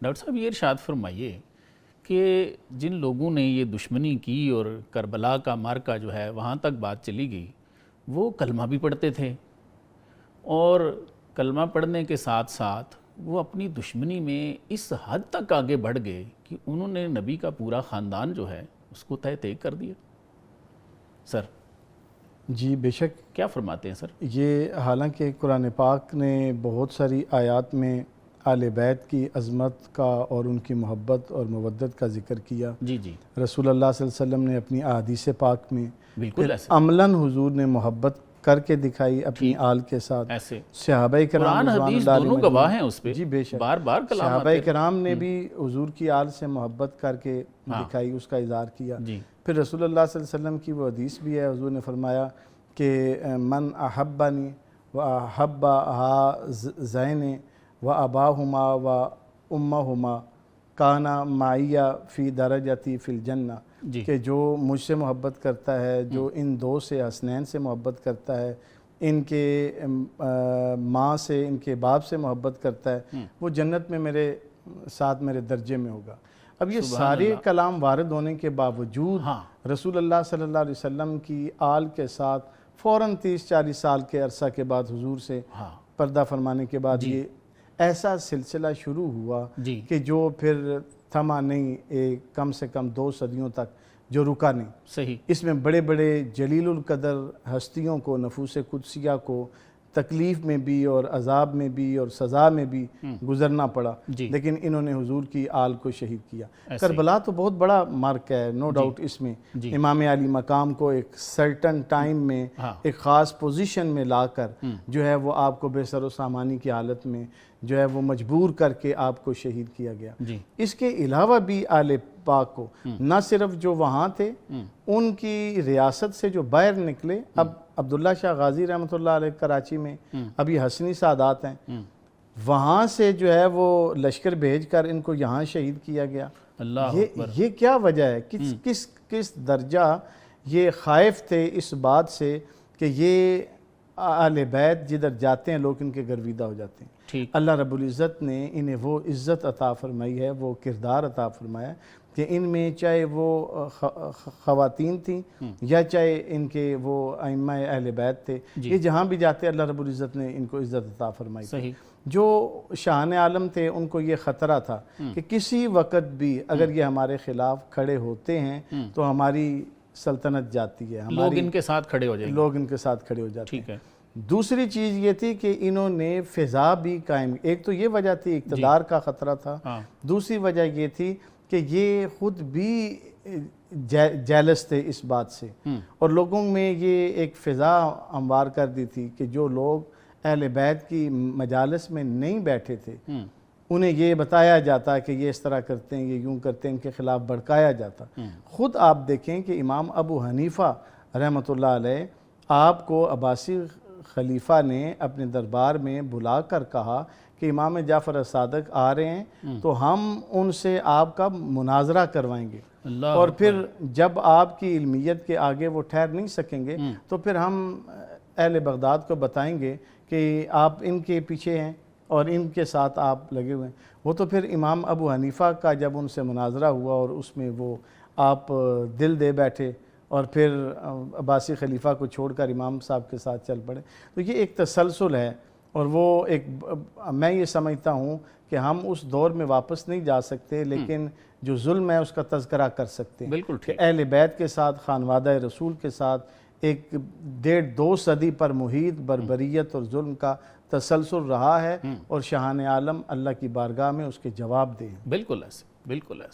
Doctor صاحب یہ ارشاد فرمائیے کہ جن لوگوں نے یہ دشمنی کی اور کربلا کا معرکہ جو ہے وہاں تک بات چلی گئی، وہ کلمہ بھی پڑھتے تھے، اور کلمہ پڑھنے کے ساتھ ساتھ وہ اپنی دشمنی میں اس حد تک آگے بڑھ گئے کہ انہوں نے نبی کا پورا خاندان جو ہے اس کو تہ کر دیا۔ سر جی بے شک، کیا فرماتے ہیں سر؟ یہ حالانکہ قرآن پاک نے بہت ساری آیات میں اہل بیت کی عظمت کا اور ان کی محبت اور مودت کا ذکر کیا۔ جی جی، رسول اللہ صلی اللہ علیہ وسلم نے اپنی احادیث پاک میں بالکل ایسے عملاً حضور نے محبت کر کے دکھائی اپنی آل کے ساتھ۔ ایسے صحابہ کرام قرآن رضوان حدیث اللہ دونوں علیہ گواہ ہیں اس پہ، جی بے شک، بار بار کلام صحابہ آتے ہیں۔ کرام نے بھی حضور کی آل سے محبت کر کے دکھائی، اس کا اظہار کیا۔ جی پھر رسول اللہ صلی اللہ علیہ وسلم کی وہ حدیث بھی ہے، حضور نے فرمایا کہ من احبنی و احب زین و اباہما و امہما کانا معیہ فی درجتی فی الجنہ، جی، کہ جو مجھ سے محبت کرتا ہے، جو ان دو سے حسنین سے محبت کرتا ہے، ان کے ماں سے، ان کے باپ سے محبت کرتا ہے، وہ جنت میں میرے ساتھ میرے درجے میں ہوگا۔ اب یہ سارے کلام وارد ہونے کے باوجود رسول اللہ صلی اللہ علیہ وسلم کی آل کے ساتھ فوراً 30-40 سال کے عرصہ کے بعد حضور سے پردہ فرمانے کے بعد یہ ایسا سلسلہ شروع ہوا کہ جو پھر تھما نہیں، کم سے کم 2 صدیوں تک جو رکا نہیں۔ صحیح، اس میں بڑے بڑے جلیل القدر ہستیوں کو، نفوس قدسیہ کو تکلیف میں بھی اور عذاب میں بھی اور سزا میں بھی گزرنا پڑا، لیکن انہوں نے حضور کی آل کو شہید کیا۔ کربلا تو بہت بڑا مارکہ ہے، نو ڈاؤٹ، اس میں امام علی مقام کو ایک سرٹن ٹائم میں ایک خاص پوزیشن میں لا کر جو ہے وہ آپ کو بے سر و سامانی کی حالت میں جو ہے وہ مجبور کر کے آپ کو شہید کیا گیا۔ اس کے علاوہ بھی آل پاک کو نہ صرف جو وہاں تھے، ان کی ریاست سے جو باہر نکلے، اب عبداللہ شاہ غازی رحمۃ اللہ علیہ کراچی میں ابھی حسنی سادات ہیں، وہاں سے جو ہے وہ لشکر بھیج کر ان کو یہاں شہید کیا گیا۔ یہ کیا وجہ ہے؟ کس درجہ یہ خائف تھے اس بات سے کہ یہ اہل بیت جدھر جاتے ہیں لوگ ان کے گرویدہ ہو جاتے ہیں۔ اللہ رب العزت نے انہیں وہ عزت عطا فرمائی ہے، وہ کردار عطا فرمایا ہے کہ ان میں چاہے وہ خواتین تھیں یا چاہے ان کے وہ ائمہ اہل بیت تھے، یہ جہاں بھی جاتے اللہ رب العزت نے ان کو عزت عطا فرمائی تھی۔ جو شاہان عالم تھے ان کو یہ خطرہ تھا کہ کسی وقت بھی اگر یہ ہمارے خلاف کھڑے ہوتے ہیں تو ہماری سلطنت جاتی ہے، لوگ ان کے ساتھ کھڑے ہو جائیں گے، لوگ ان کے ساتھ کھڑے ہو جاتے ہیں۔ دوسری چیز یہ تھی کہ انہوں نے فضا بھی قائم، ایک تو یہ وجہ تھی اقتدار کا خطرہ تھا، دوسری وجہ یہ تھی کہ یہ خود بھی جیلس تھے اس بات سے، اور لوگوں میں یہ ایک فضا ہموار کر دی تھی کہ جو لوگ اہل بیت کی مجالس میں نہیں بیٹھے تھے انہیں یہ بتایا جاتا کہ یہ اس طرح کرتے ہیں، یہ یوں کرتے ہیں، ان کے خلاف بھڑکایا جاتا۔ خود آپ دیکھیں کہ امام ابو حنیفہ رحمۃ اللہ علیہ آپ کو عباسی خلیفہ نے اپنے دربار میں بلا کر کہا کہ امام جعفر صادق آ رہے ہیں تو ہم ان سے آپ کا مناظرہ کروائیں گے، اور پھر جب آپ کی علمیت کے آگے وہ ٹھہر نہیں سکیں گے تو پھر ہم اہل بغداد کو بتائیں گے کہ آپ ان کے پیچھے ہیں اور ان کے ساتھ آپ لگے ہوئے ہیں۔ وہ تو پھر امام ابو حنیفہ کا جب ان سے مناظرہ ہوا اور اس میں وہ آپ دل دے بیٹھے اور پھر عباسی خلیفہ کو چھوڑ کر امام صاحب کے ساتھ چل پڑے، تو یہ ایک تسلسل ہے، اور وہ ایک میں یہ سمجھتا ہوں کہ ہم اس دور میں واپس نہیں جا سکتے، لیکن جو ظلم ہے اس کا تذکرہ کر سکتے ہیں۔ بالکل کہ اہل بیت کے ساتھ، خانوادہ رسول کے ساتھ ایک 1.5-2 صدی پر محیط بربریت اور ظلم کا تسلسل رہا ہے، اور شاہان عالم اللہ کی بارگاہ میں اس کے جواب دیں۔ بالکل ایسے، بالکل ایسے۔